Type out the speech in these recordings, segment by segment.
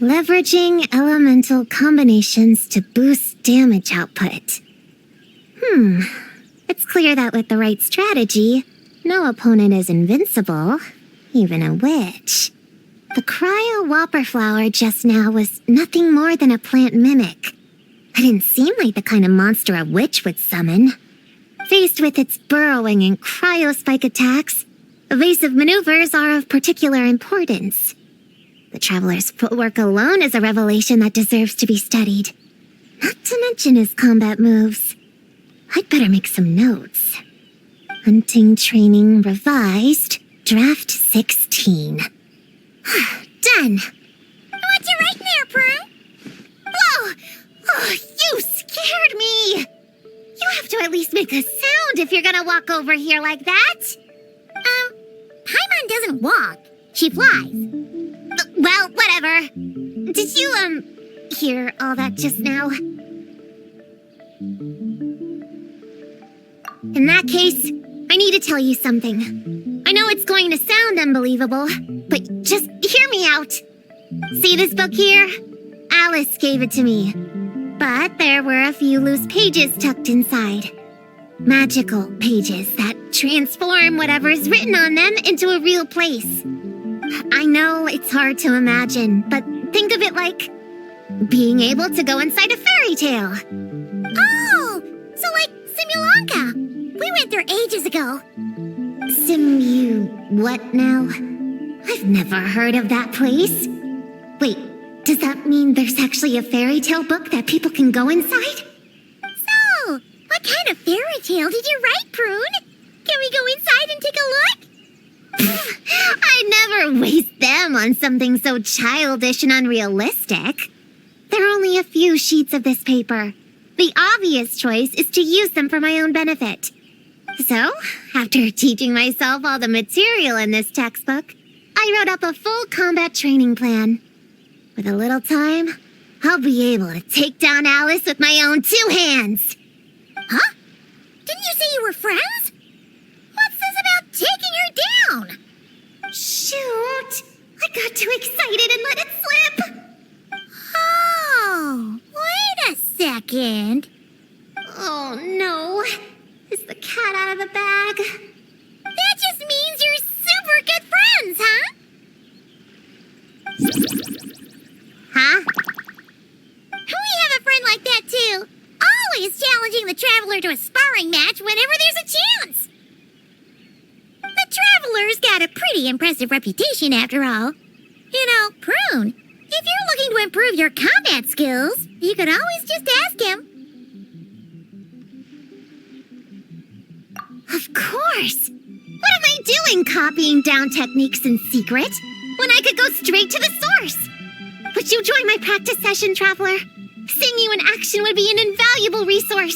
Leveraging elemental combinations to boost damage output. It's clear that with the right strategy, no opponent is invincible, even a witch. The cryo whopper flower just now was nothing more than a plant mimic. It didn't seem like the kind of monster a witch would summon. Faced with its burrowing and cryo-spike attacks, evasive maneuvers are of particular importance. The Traveler's footwork alone is a revelation that deserves to be studied. Not to mention his combat moves. I'd better make some notes. Hunting training revised, draft 16. Done. What you writing there, Prune? Whoa! Oh, you scared me! You have to at least make a sound if you're gonna walk over here like that. Paimon doesn't walk. She flies. Well, whatever. Did you, hear all that just now? In that case, I need to tell you something. I know it's going to sound unbelievable, but just hear me out. See this book here? Alice gave it to me. But there were a few loose pages tucked inside. Magical pages that transform whatever's written on them into a real place. I know it's hard to imagine, but think of it like being able to go inside a fairy tale. Oh, so like Simulanka. We went there ages ago. What now? I've never heard of that place. Wait, does that mean there's actually a fairy tale book that people can go inside? So, what kind of fairy tale did you write, Prune? Can we go inside and take a look? I never waste them on something so childish and unrealistic. There are only a few sheets of this paper. The obvious choice is to use them for my own benefit. So, after teaching myself all the material in this textbook, I wrote up a full combat training plan. With a little time, I'll be able to take down Alice with my own 2 hands. Huh? Didn't you say you were friends? What's this about taking her down? Shoot! I got too excited and let it slip! Oh, wait a second. Oh no! Is the cat out of the bag? That just means you're super good friends, huh? Huh? We have a friend like that too. Always challenging the Traveler to a sparring match whenever there's a chance. The Traveler's got a pretty impressive reputation after all. You know, Prune, if you're looking to improve your combat skills, you could always just ask him. Of course! What am I doing copying down techniques in secret when I could go straight to the source? Would you join my practice session, Traveler? Seeing you in action would be an invaluable resource.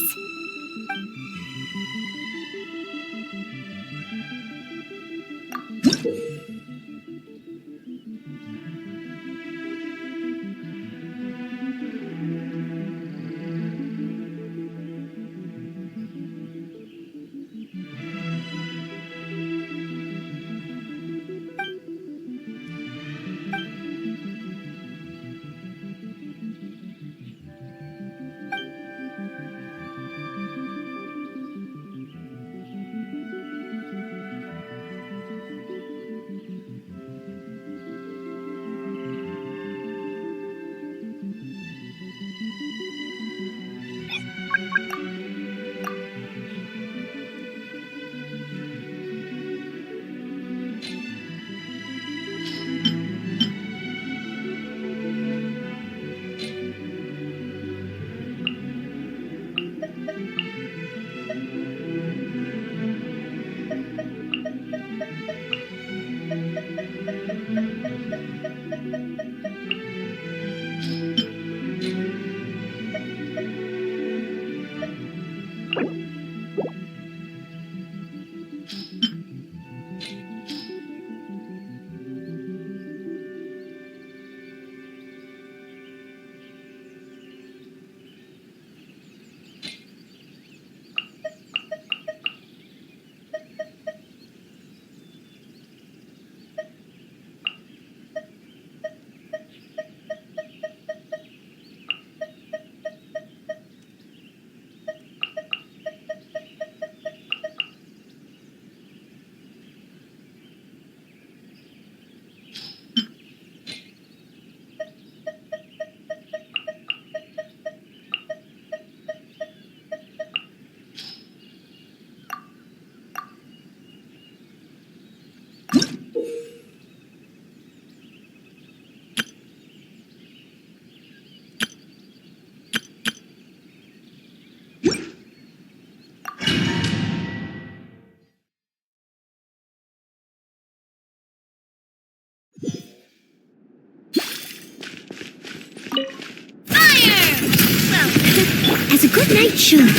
Good night, Shun.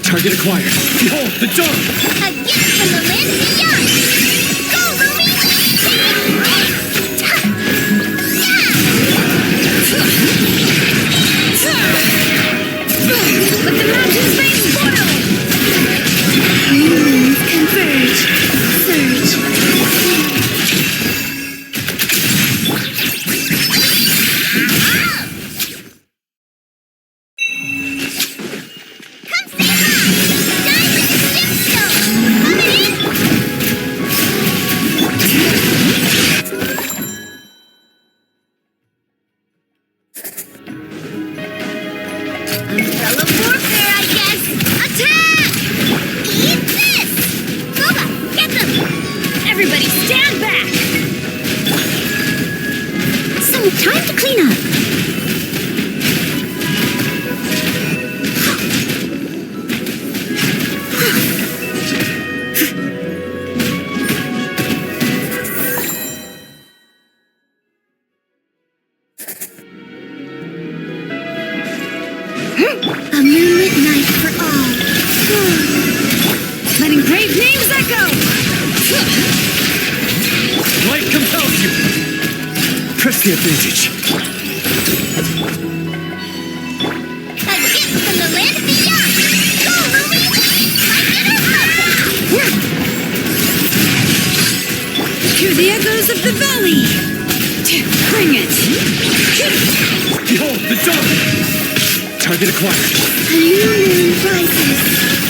Target acquired. Behold, the dawn! A gift from the land beyond! Go, Ruby! Let the mountains rain boil! Moons converge. Surge. Time to clean up. A moonlit night for all. Letting brave names echo. Light compels you. Press the advantage. A gift from the land beyond! Go, Ruby! Like it or Hear the echoes of the valley. Bring it. Behold, the dawn! Target acquired. A new moon rises.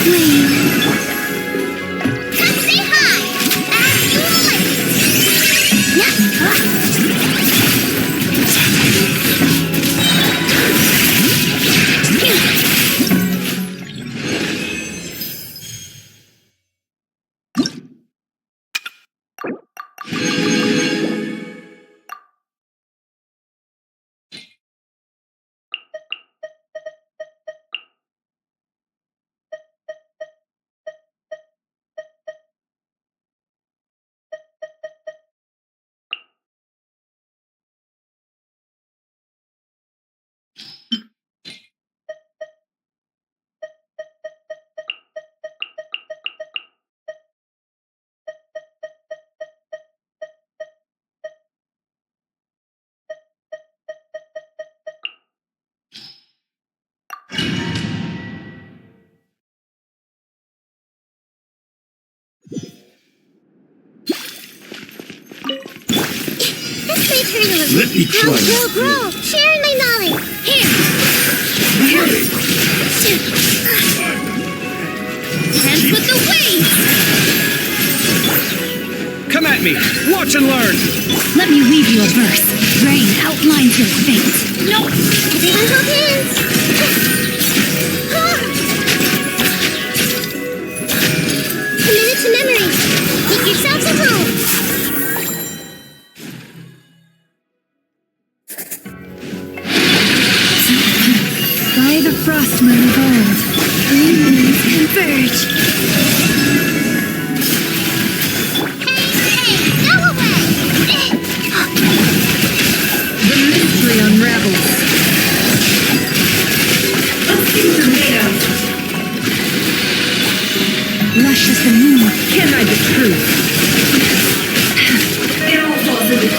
Flame. Come say hi! As you like! Let me try. Grow! Sharing my knowledge! Here! Hands with the waves! Come at me! Watch and learn! Let me weave you a verse. Rain outlines your fate. No! Everyone hold hands! Committed to memory! Make yourselves at home! By the frost moon of old, moons converge. Hey! Go away! The mystery unravels. Lush as the moon, can I the truth?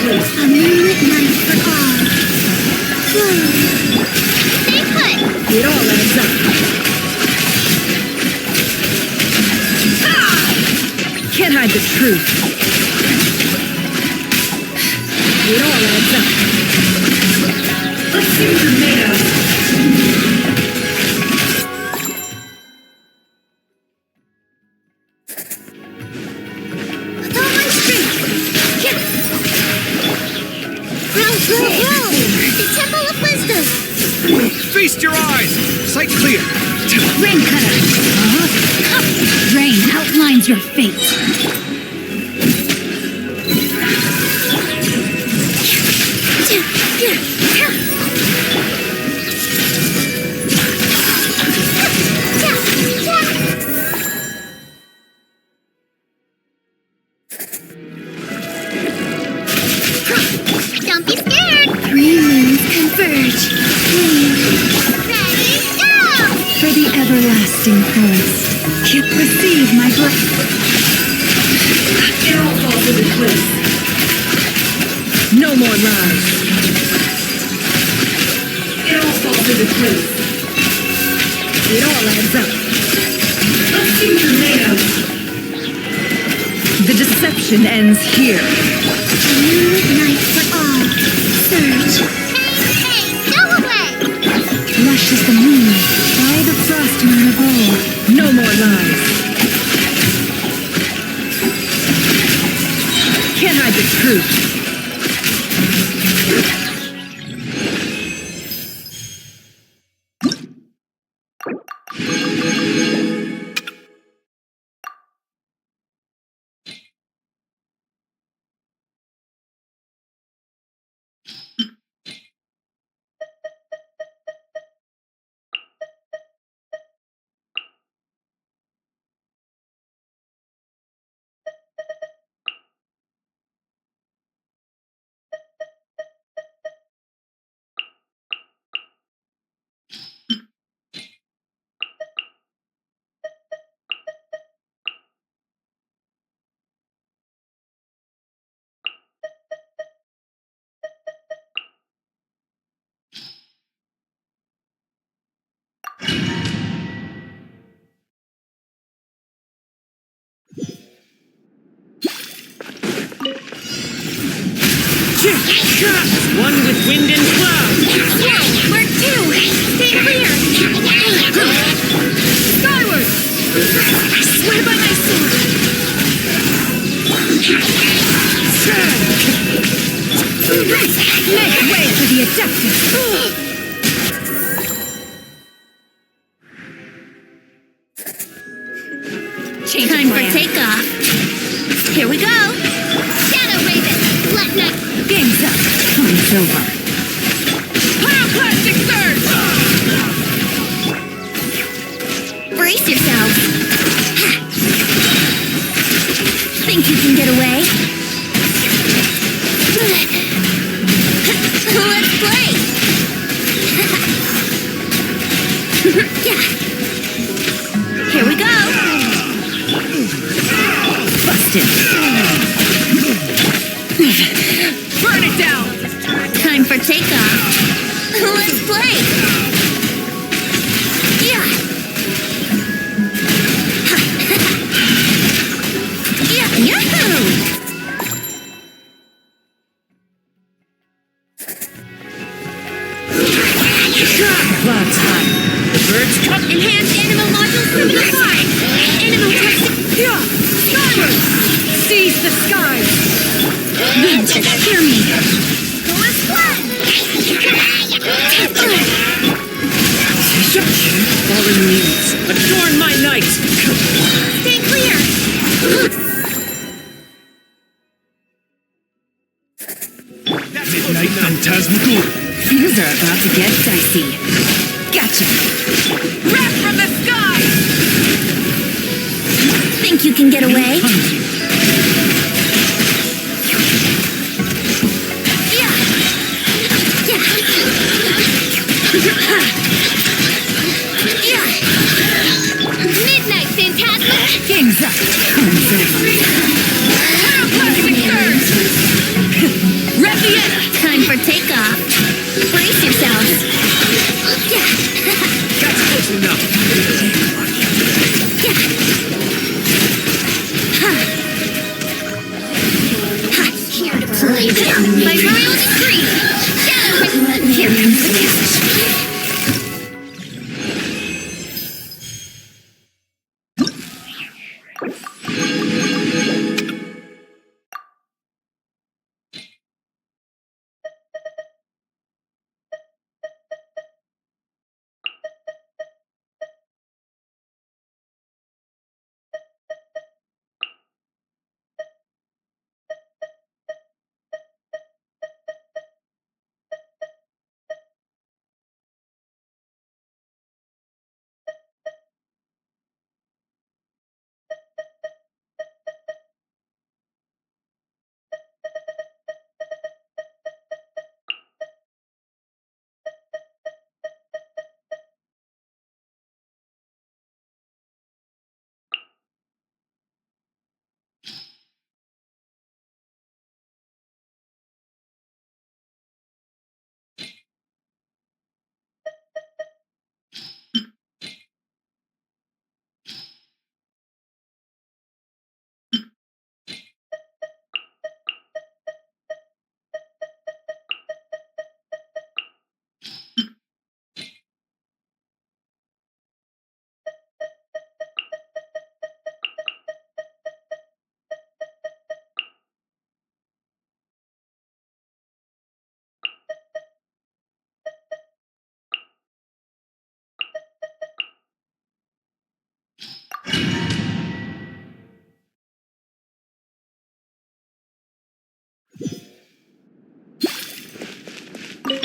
A moonlit night for all. Flow. Stay put! It all adds up. Can't hide the truth. It all adds up. Let's see what you're made of. Feast your eyes! Sight clear! Rain cutter! Rain outlines your fate. Don't be scared. Three moons converge. Ready, go! For the everlasting forest. Receive my blessing. It all falls into place. No more lies. It all falls into place. It all adds up. Let's see what you're made of. The deception ends here. A new night for all. Surge. Hey, go away! Lush as the moon, by the frost moon of old. No more lies. Can't hide the truth. One with wind and cloud! Whoa, mark two! Stay clear! Skyward! I swear by my sword! Make way for the Adeptus! Time for takeoff. Here we go! Shadow Raven! Let night... Game's up. Time's over. Pyroclastic surge! Brace yourselves! Think you can get away? Let's play! Here we go! Busted. Burn it down! Time for takeoff. Let's play! Yeah! Yeah! Yahoo! Cloud time. The birds come! Enhanced animal modules moving apart! Animal testing... Yeah! Skyward! Seize the skies! Wind, hear me! Let's play! Fallen leaves, adorn my night! Stay clear! Midnight Phantasmical! Things are about to get dicey. Gotcha! Wrath from the sky! Think you can get away? Yeah! Yeah! Yeah! Midnight Phantasma! Game's up. Time's over. Pyroclastic surge! Rev the end! Time for takeoff. Brace yourselves. Yeah! That's close enough! Here to play by royal decree! Shadow! Here comes the test.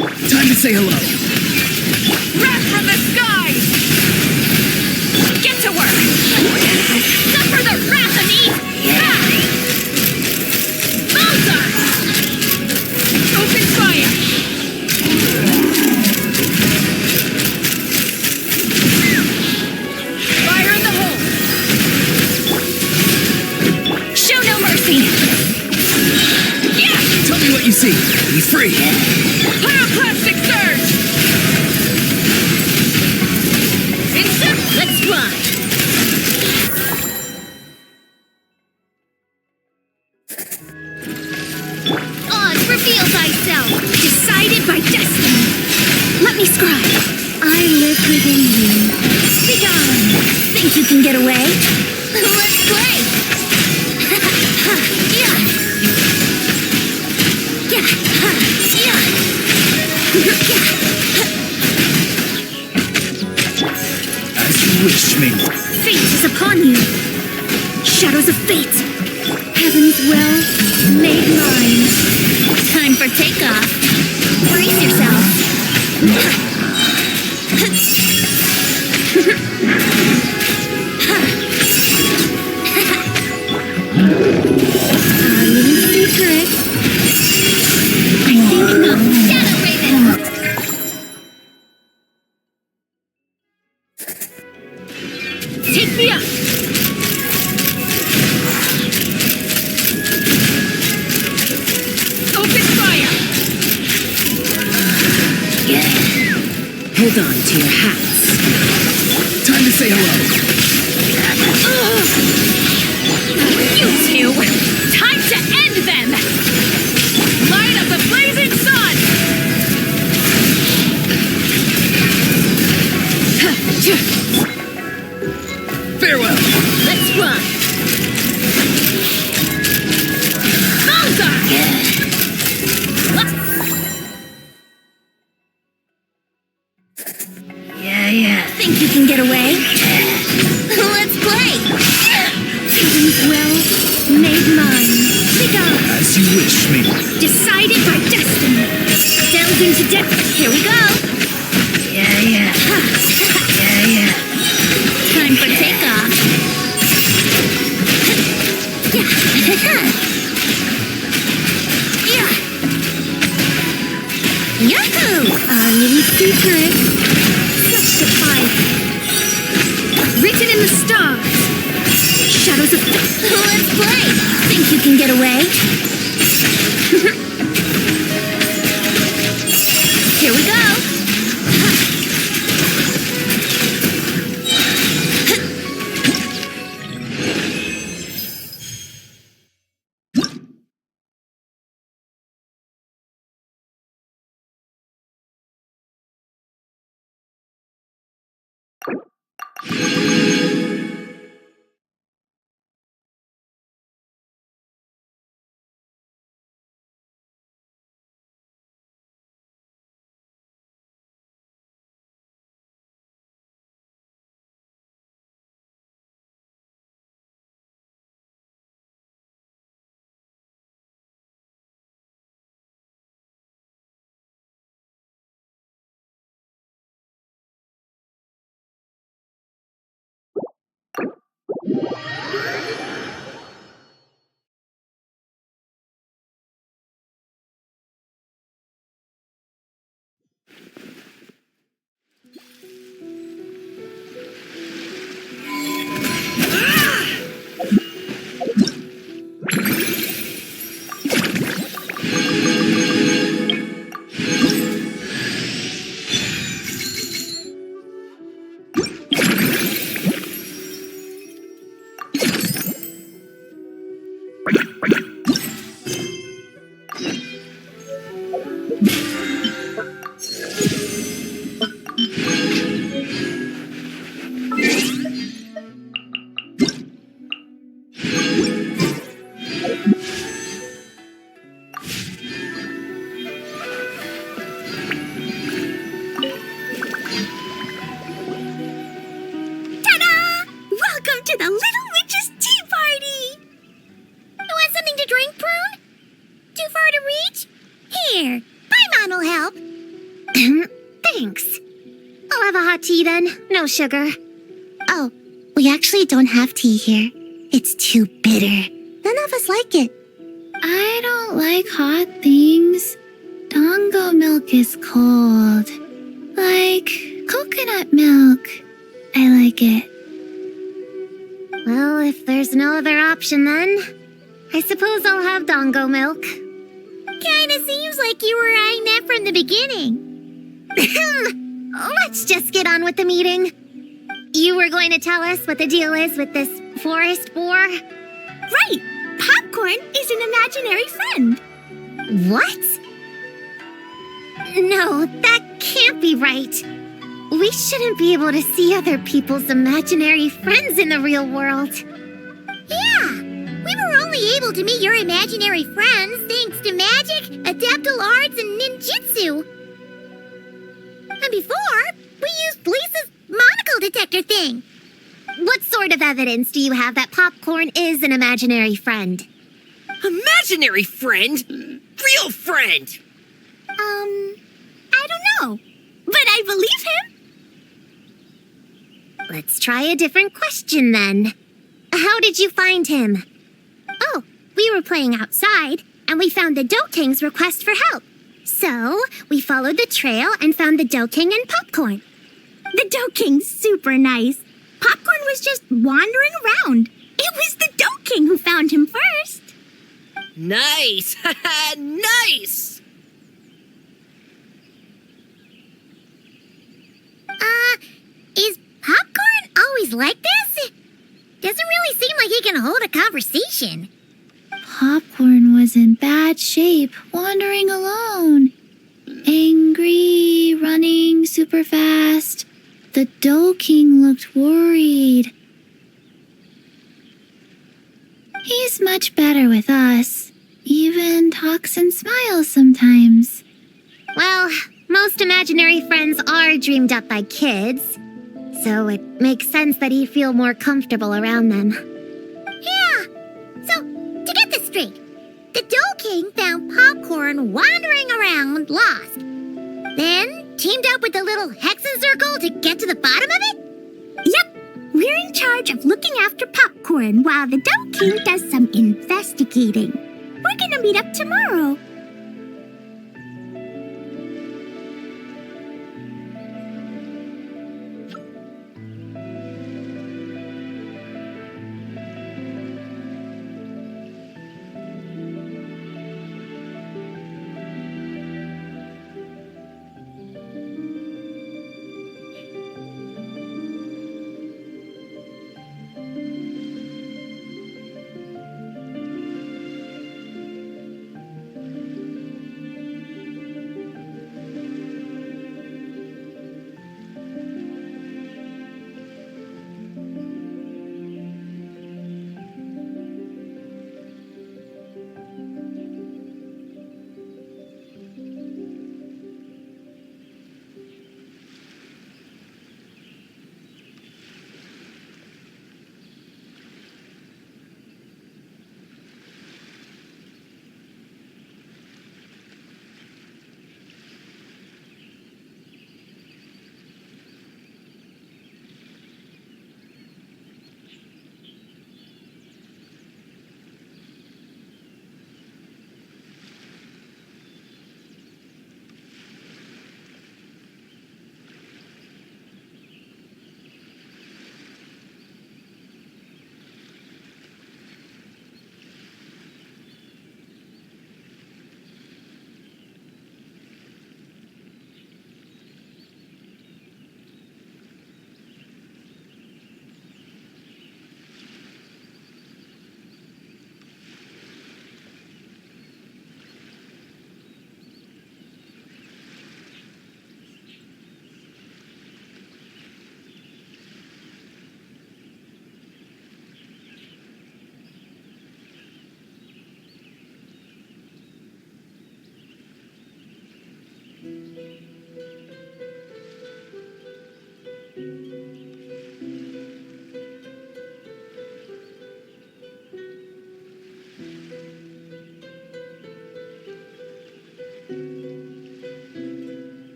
Time to say hello. Wrath from the skies! Get to work! Suffer the wrath of me! Bullseye! Open fire! Fire in the hole! Show no mercy! Yeah! Tell me what you see. Be free. Pyroclastic surge! Insect, let's fly! Oz, reveal thyself! Decided by destiny! Let me scribe! I live within you. Begone! Think you can get away? Let's play! Yeah! Yeah! Yeah! As you wish, maiden. Fate is upon you! Shadows of fate! Heaven's will made mine! Time for takeoff. Brace yourself. Our little secret. I think not. Shadow Raven! Take me up! Open fire! Hold on to your hats. Time to say hello. You two! Time to end them! Light up the blazing sun! Farewell. Let's run! Bullseye! Yeah. Think you can get away? Let's play! Heaven's will made mine. Begone! As you wish, maiden. Decided by destiny. Delve into depth. Here we go. Yeah. Time for takeoff. Yahoo! Our little secret. Such defiance. Written in the stars. Shadows of Let's play! Think you can get away? Here we go. Thanks. I'll have a hot tea then. No sugar. Oh, we actually don't have tea here. It's too bitter. None of us like it. I don't like hot things. Dango milk is cold. Like coconut milk. I like it. Well, if there's no other option then, I suppose I'll have Dango milk. Kinda seems like you were eyeing that from the beginning. Let's just get on with the meeting. You were going to tell us what the deal is with this forest boar? Right! Popcorn is an imaginary friend. What? No, that can't be right. We shouldn't be able to see other people's imaginary friends in the real world. Yeah! We were only able to meet your imaginary friends thanks to magic, adeptal arts, and ninjutsu. And before, we used Lisa's monocle detector thing. What sort of evidence do you have that Popcorn is an imaginary friend? Imaginary friend? Real friend! I don't know. But I believe him. Let's try a different question then. How did you find him? Oh, we were playing outside, and we found the Dough King's request for help. So, we followed the trail and found the Dough King and Popcorn. The Dough King's super nice. Popcorn was just wandering around. It was the Dough King who found him first. Nice! Haha, nice! Is Popcorn always like this? Doesn't really seem like he can hold a conversation. Popcorn was in bad shape, wandering alone. Angry, running super fast. The Dough King looked worried. He's much better with us. Even talks and smiles sometimes. Well, most imaginary friends are dreamed up by kids, so it makes sense that he'd feel more comfortable around them. Yeah. So, to get this straight, the Dough King found Popcorn wandering around, lost. Then teamed up with the little Hexen Circle to get to the bottom of it? Yep. We're in charge of looking after Popcorn while the Dough King does some investigating. We're gonna meet up tomorrow.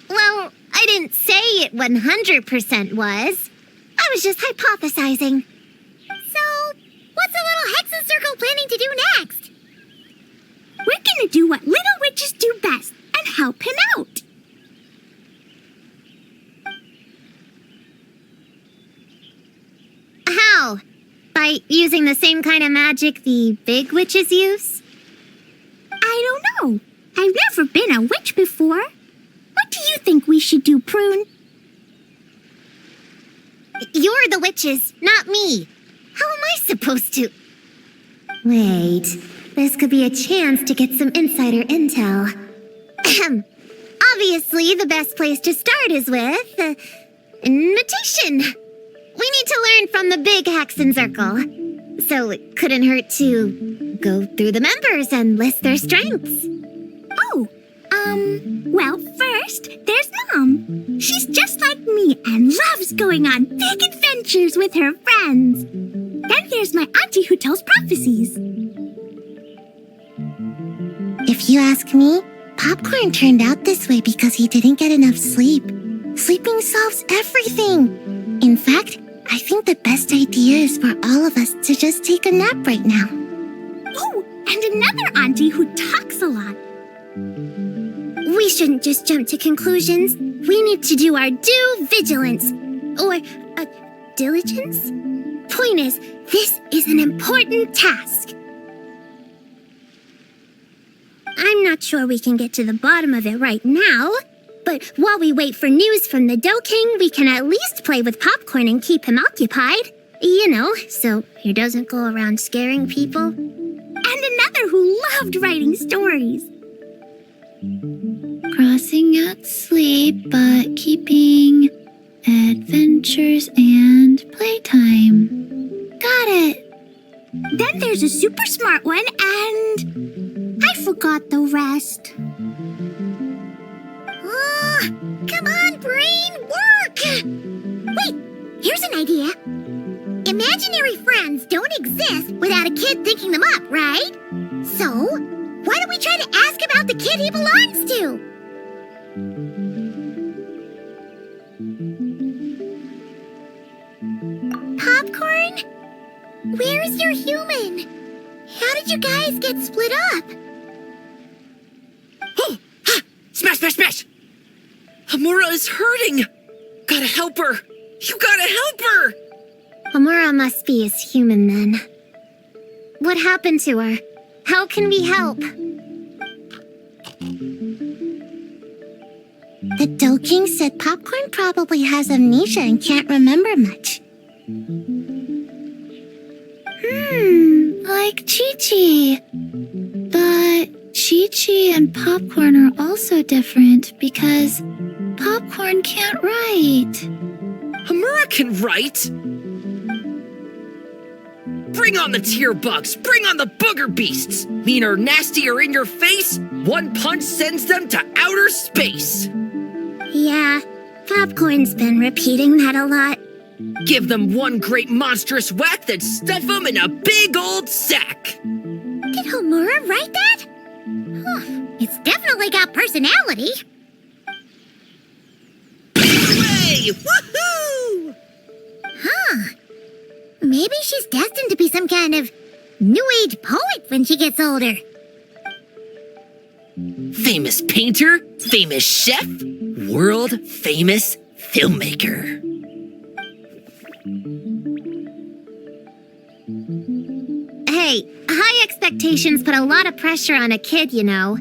Well, I didn't say it 100% was. I was just hypothesizing. So, what's a little hexencircle planning to do next? We're gonna do what little witches do best and help him out. How? By using the same kind of magic the big witches use? I don't know. I've never been a witch before. What do you think we should do, Prune? You're the witches, not me. How am I supposed to... Wait, this could be a chance to get some insider intel. Ahem. Obviously, the best place to start is with... invitation. We need to learn from the big Hexencircle. So it couldn't hurt to go through the members and list their strengths. Oh, well, first, there's Mom. She's just like me and loves going on big adventures with her friends. Then there's my auntie who tells prophecies. If you ask me, Popcorn turned out this way because he didn't get enough sleep. Sleeping solves everything. In fact, I think the best idea is for all of us to just take a nap right now. Oh, and another auntie who talks a lot. We shouldn't just jump to conclusions. We need to do our due vigilance. Or, diligence? Point is, this is an important task. I'm not sure we can get to the bottom of it right now, but while we wait for news from the Dough King, we can at least play with Popcorn and keep him occupied. You know, so he doesn't go around scaring people. And another who loved writing stories. Crossing out sleep, but keeping adventures and playtime. Got it. Then there's a super smart one, and I forgot the rest. Come on, brain, work! Wait, here's an idea. Imaginary friends don't exist without a kid thinking them up, right? So, why don't we try to ask about the kid he belongs to? Popcorn? Where is your human? How did you guys get split up? Oh! Ha! Smash, smash, smash! Hamura is hurting! Gotta help her! You gotta help her! Amura must be his human then. What happened to her? How can we help? The Dough King said Popcorn probably has amnesia and can't remember much. Like Chi-Chi. But Chi-Chi and Popcorn are also different because Popcorn can't write. Hamura can write! Bring on the tear bugs! Bring on the booger beasts! Mean or nasty or in your face, one punch sends them to outer space! Yeah, Popcorn's been repeating that a lot. Give them one great monstrous whack, then stuff them in a big old sack! Did Homura write that? It's definitely got personality. Hooray! Woohoo! Maybe Maybe she's destined to be some kind of new age poet when she gets older. Famous painter, famous chef, world famous filmmaker. Hey, high expectations put a lot of pressure on a kid, you know.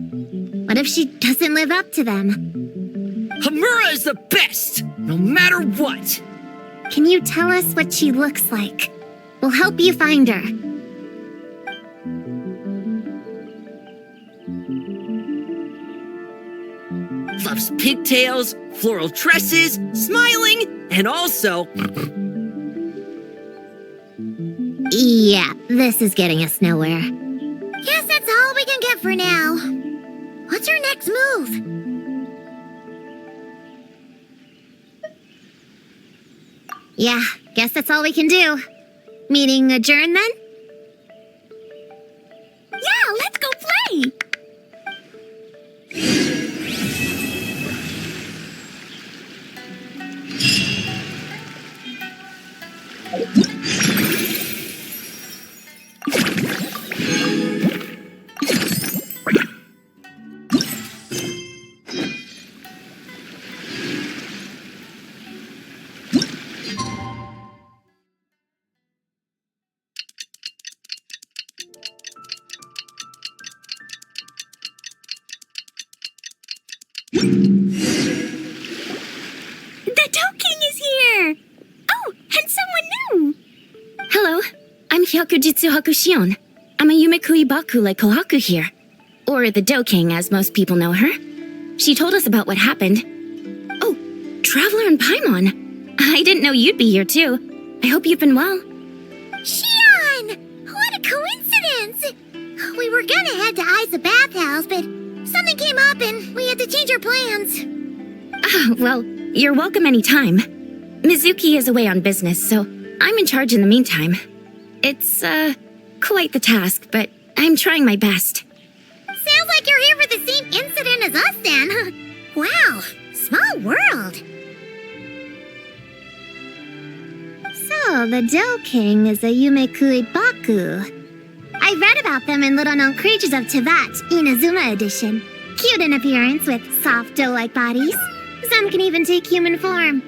What if she doesn't live up to them? Hamura is the best, no matter what. Can you tell us what she looks like? We'll help you find her. Loves pigtails, floral tresses, smiling, and also... Yeah, this is getting us nowhere. Guess that's all we can get for now. What's her next move? Yeah, guess that's all we can do. Meeting adjourned then? Yeah, let's go play! The Dough King is here! Oh, and someone new! Hello, I'm Hyokujitsu Hakushion. I'm a Yumekui Bakule Kohaku here. Or the Dough King, as most people know her. She told us about what happened. Oh, Traveler and Paimon. I didn't know you'd be here too. I hope you've been well. Shion! What a coincidence! We were gonna head to Ai's bathhouse, but something came up and we had to change our plans. Ah, well, you're welcome anytime. Mizuki is away on business, so I'm in charge in the meantime. It's, quite the task, but I'm trying my best. Sounds like you're here for the same incident as us then. Wow, small world. So, the Dough King is a Yumekui Baku. I read about them in Little Known Creatures of Teyvat, Inazuma edition. Cute in appearance with soft dough-like bodies. Some can even take human form.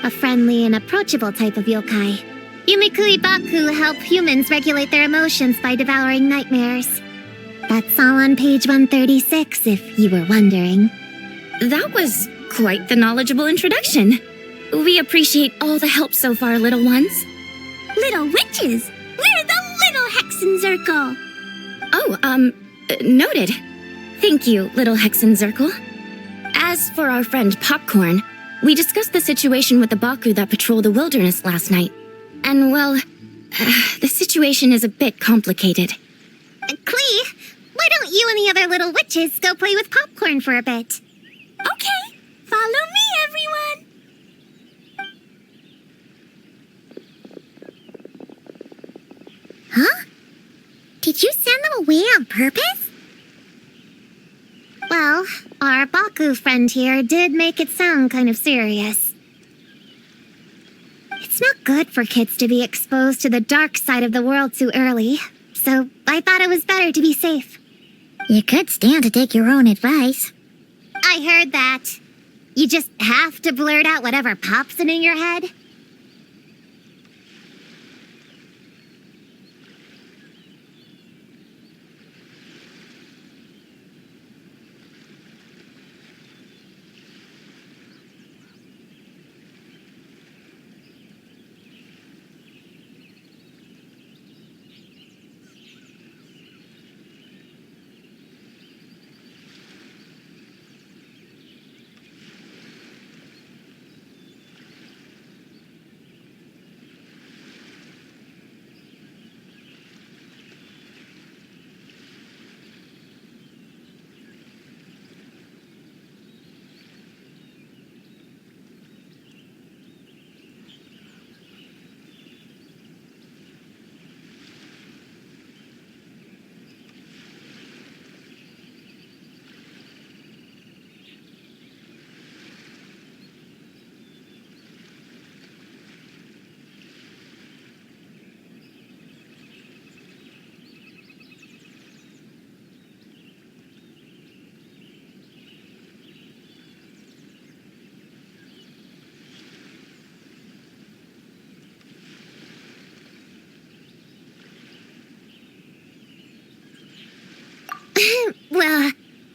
A friendly and approachable type of yokai. Yumekui Baku help humans regulate their emotions by devouring nightmares. That's all on page 136, if you were wondering. That was quite the knowledgeable introduction. We appreciate all the help so far, little ones. Little witches! We're the Little Hexenzirkel! Oh, noted. Thank you, little Hexenzirkel. As for our friend Popcorn, we discussed the situation with the Baku that patrol the wilderness last night. And, well, the situation is a bit complicated. Klee, why don't you and the other little witches go play with Popcorn for a bit? Okay, follow me, everyone! Huh? Did you send them away on purpose? Well, our Baku friend here did make it sound kind of serious. It's not good for kids to be exposed to the dark side of the world too early, so I thought it was better to be safe. You could stand to take your own advice. I heard that. You just have to blurt out whatever pops in your head. Well,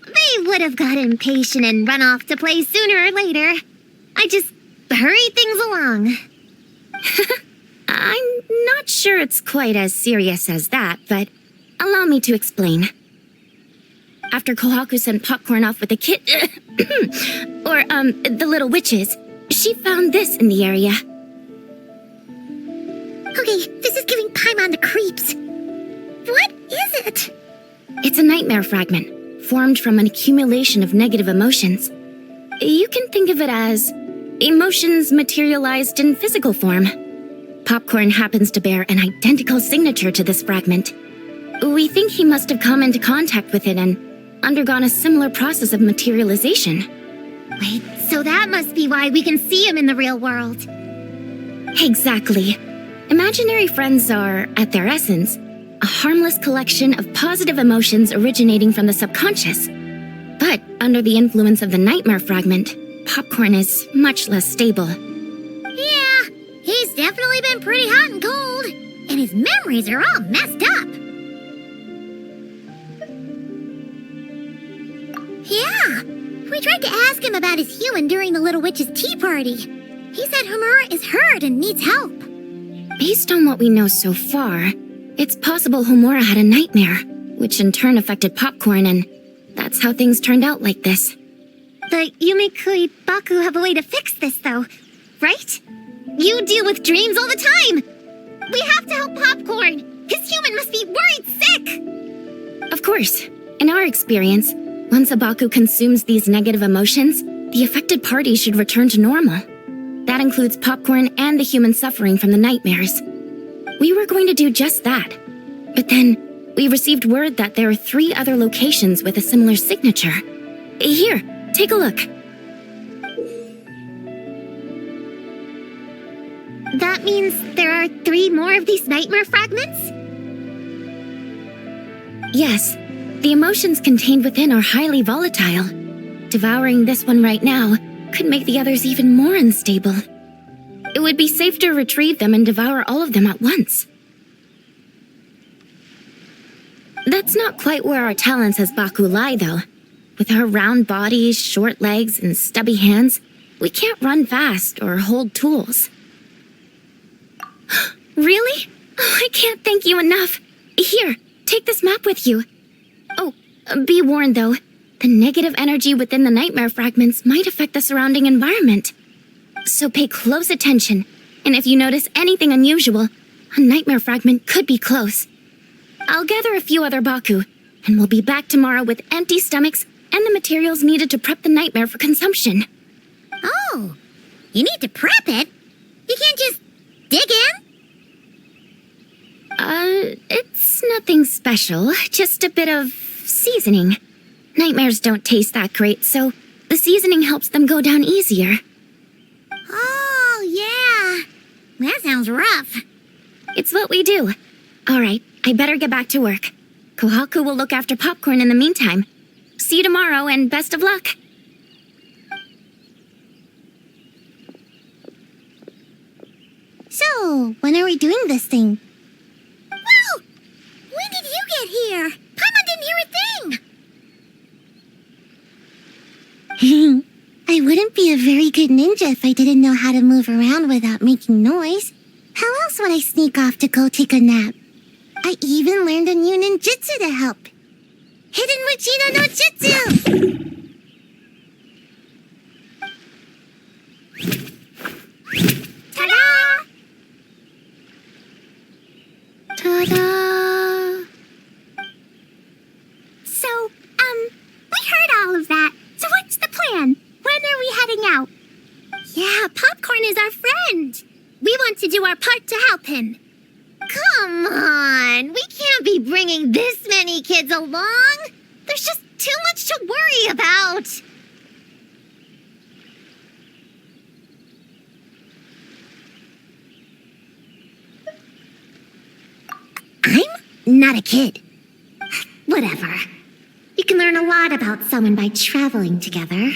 they would have got impatient and run off to play sooner or later. I just hurried things along. I'm not sure it's quite as serious as that, but allow me to explain. After Kohaku sent Popcorn off with the kid, the little witches, she found this in the area. Okay, this is giving Paimon the creeps. What is it? It's a nightmare fragment, formed from an accumulation of negative emotions. You can think of it as emotions materialized in physical form. Popcorn happens to bear an identical signature to this fragment. We think he must have come into contact with it and undergone a similar process of materialization. Wait, so that must be why we can see him in the real world. Exactly. Imaginary friends are, at their essence, a harmless collection of positive emotions originating from the subconscious. But under the influence of the nightmare fragment, Popcorn is much less stable. Yeah, he's definitely been pretty hot and cold, and his memories are all messed up. Yeah, we tried to ask him about his human during the Little Witch's tea party. He said Homura is hurt and needs help. Based on what we know so far, it's possible Homura had a nightmare, which in turn affected Popcorn, and that's how things turned out like this. The Yumikui Baku have a way to fix this, though, right? You deal with dreams all the time! We have to help Popcorn! His human must be worried sick! Of course. In our experience, once a Baku consumes these negative emotions, the affected party should return to normal. That includes Popcorn and the human suffering from the nightmares. We were going to do just that. But then, we received word that there are 3 other locations with a similar signature. Here, take a look. That means there are 3 more of these nightmare fragments? Yes, the emotions contained within are highly volatile. Devouring this one right now could make the others even more unstable. It would be safe to retrieve them and devour all of them at once. That's not quite where our talents as Baku lie, though. With our round bodies, short legs, and stubby hands, we can't run fast or hold tools. Really? Oh, I can't thank you enough. Here, take this map with you. Oh, be warned, though. The negative energy within the nightmare fragments might affect the surrounding environment. So pay close attention, and if you notice anything unusual, a nightmare fragment could be close. I'll gather a few other Baku, and we'll be back tomorrow with empty stomachs and the materials needed to prep the nightmare for consumption. Oh, you need to prep it? You can't just dig in? It's nothing special, just a bit of seasoning. Nightmares don't taste that great, so the seasoning helps them go down easier. Oh, yeah. That sounds rough. It's what we do. All right, I better get back to work. Kohaku will look after Popcorn in the meantime. See you tomorrow, and best of luck. So, when are we doing this thing? Well, when did you get here? Paimon didn't hear a thing. I wouldn't be a very good ninja if I didn't know how to move around without making noise. How else would I sneak off to go take a nap? I even learned a new ninjutsu to help. Hidden Wachino no Jutsu! Ta-da! Ta-da! So, we heard all of that. So what's the plan? When are we heading out? Yeah, Popcorn is our friend. We want to do our part to help him. Come on, we can't be bringing this many kids along. There's just too much to worry about. I'm not a kid. Whatever. You can learn a lot about someone by traveling together.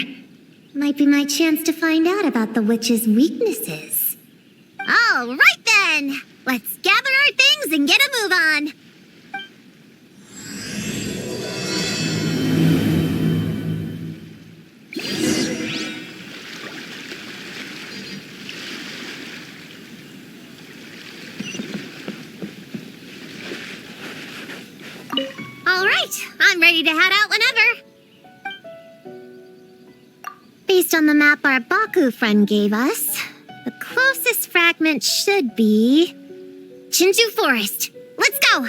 Might be my chance to find out about the witch's weaknesses. All right then! Let's gather our things and get a move on! I'm ready to head out whenever. Based on the map our Baku friend gave us, the closest fragment should be Chinju Forest. Let's go!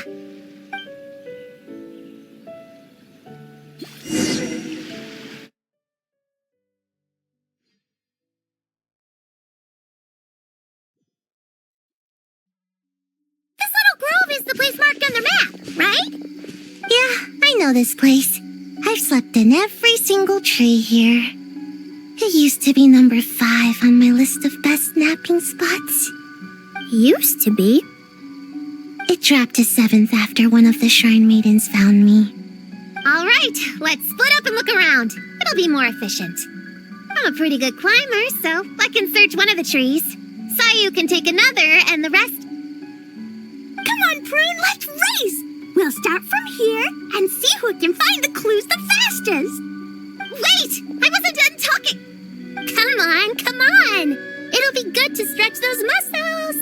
This little grove is the place marked on the map, right? Yeah, I know this place. I've slept in every single tree here. It used to be number 5 on my list of best napping spots. Used to be. It dropped to 7th after one of the shrine maidens found me. All right, let's split up and look around. It'll be more efficient. I'm a pretty good climber, so I can search one of the trees. Sayu can take another, and the rest... Come on, Prune, let's race! We'll start from here and see who can find the clues the fastest. Wait! I wasn't done talking! Come on! It'll be good to stretch those muscles!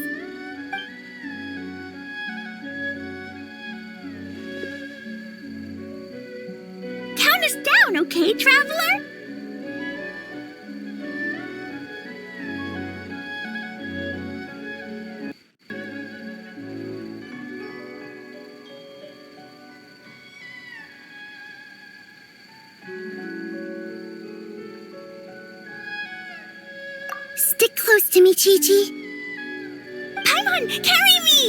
Count us down, okay, traveler? Stick close to me, Chi-Chi. Paimon, carry me!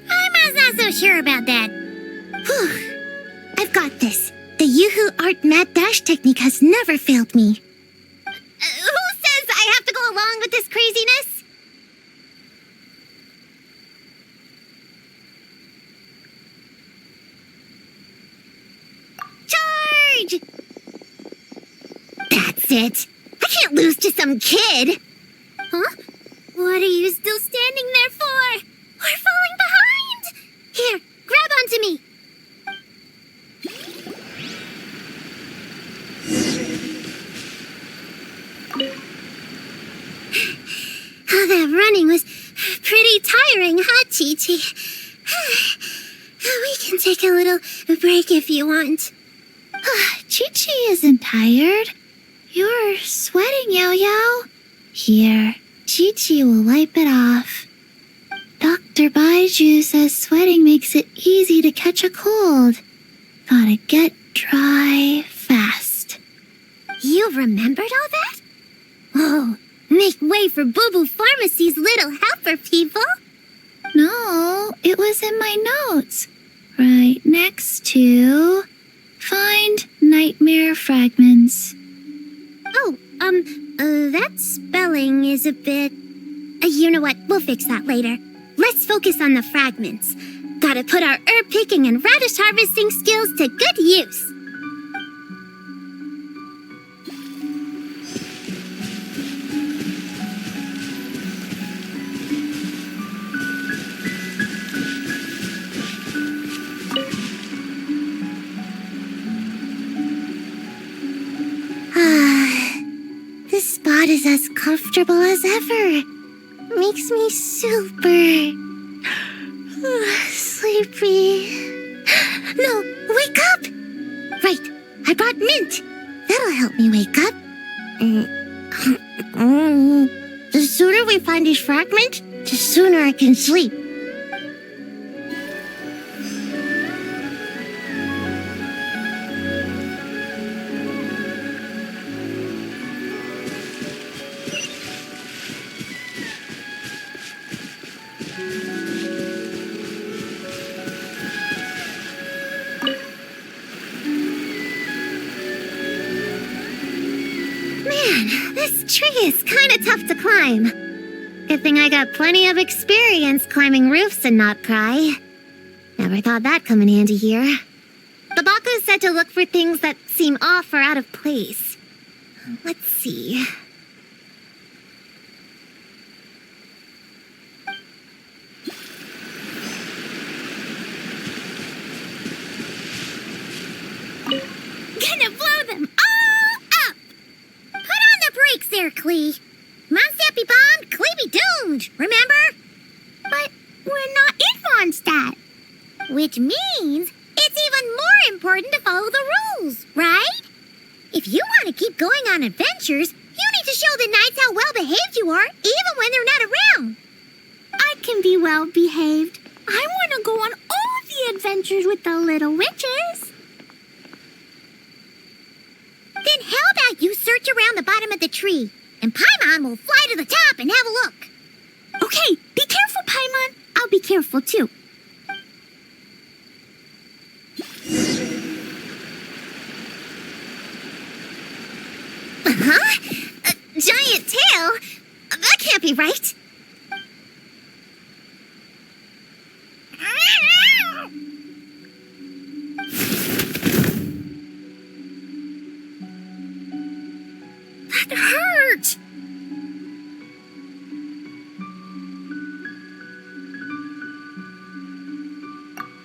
I'm not so sure about that. Whew. I've got this. The Yoo-Hoo Art Mad Dash technique has never failed me. Who says I have to go along with this craziness? Charge! That's it. I can't lose to some kid. Huh? What are you still standing there for? We're falling behind! Here, grab onto me. Oh, that running was pretty tiring, huh, Chi-Chi? We can take a little break if you want. Chi-Chi isn't tired. You're sweating, Yao-Yao. Here, Chi-Chi will wipe it off. Dr. Baiju says sweating makes it easy to catch a cold. Gotta get dry fast. You remembered all that? Oh, make way for Boo Boo Pharmacy's little helper, people. No, it was in my notes. Right next to... Find nightmare fragments. Oh, that spelling is a bit... you know what? We'll fix that later. Let's focus on the fragments. Gotta put our herb picking and radish harvesting skills to good use. This spot is as comfortable as ever. Makes me super sleepy. No, wake up! Right, I brought mint. That'll help me wake up. The sooner we find each fragment, the sooner I can sleep. Man, this tree is kind of tough to climb. Good thing I got plenty of experience climbing roofs and not cry. Never thought that'd come in handy here. The Baku said to look for things that seem off or out of place. Let's see. Gonna blow them all up! Put on the brakes there, Klee. Mondstadt be bombed, Klee be doomed, remember? But we're not in Mondstadt. Which means it's even more important to follow the rules, right? If you want to keep going on adventures, you need to show the knights how well-behaved you are, even when they're not around. I can be well behaved. I want to go on all the adventures with the little witches. Then how about you search around the bottom of the tree, and Paimon will fly to the top and have a look. Okay, be careful, Paimon. I'll be careful too. Huh? A giant tail? That can't be right. That hurt!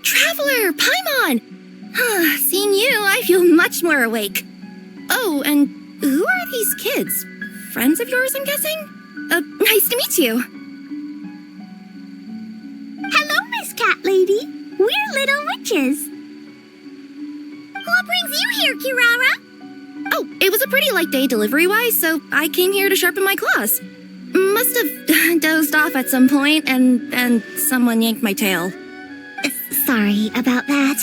Traveler, Paimon! Seeing you, I feel much more awake. Oh, and who are these kids? Friends of yours, I'm guessing? Nice to meet you. Hello, Miss Cat Lady. We're little witches. What brings you here, Kirara? Oh, it was a pretty light day delivery-wise, so I came here to sharpen my claws. Must have dozed off at some point, and someone yanked my tail. Sorry about that.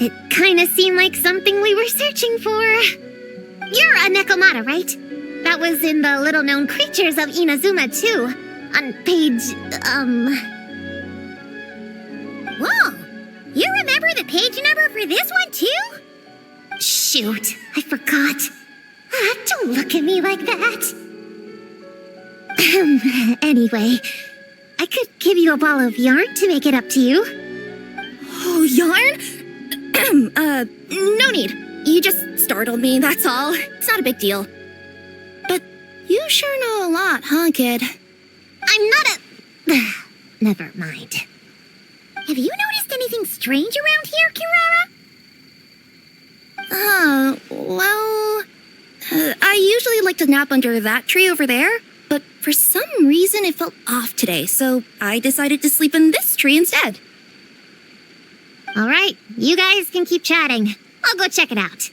It kind of seemed like something we were searching for. You're a Nekomata, right? That was in the little-known creatures of Inazuma, too. On page, Whoa! You remember the page number for this one, too? Shoot, I forgot. Don't look at me like that. Anyway, I could give you a ball of yarn to make it up to you. Oh, yarn? No need. You just startled me, that's all. It's not a big deal. But you sure know a lot, huh, kid? I'm not a... Never mind. Have you noticed anything strange around here, Kirara? I usually like to nap under that tree over there, but for some reason it felt off today, so I decided to sleep in this tree instead. All right, you guys can keep chatting. I'll go check it out.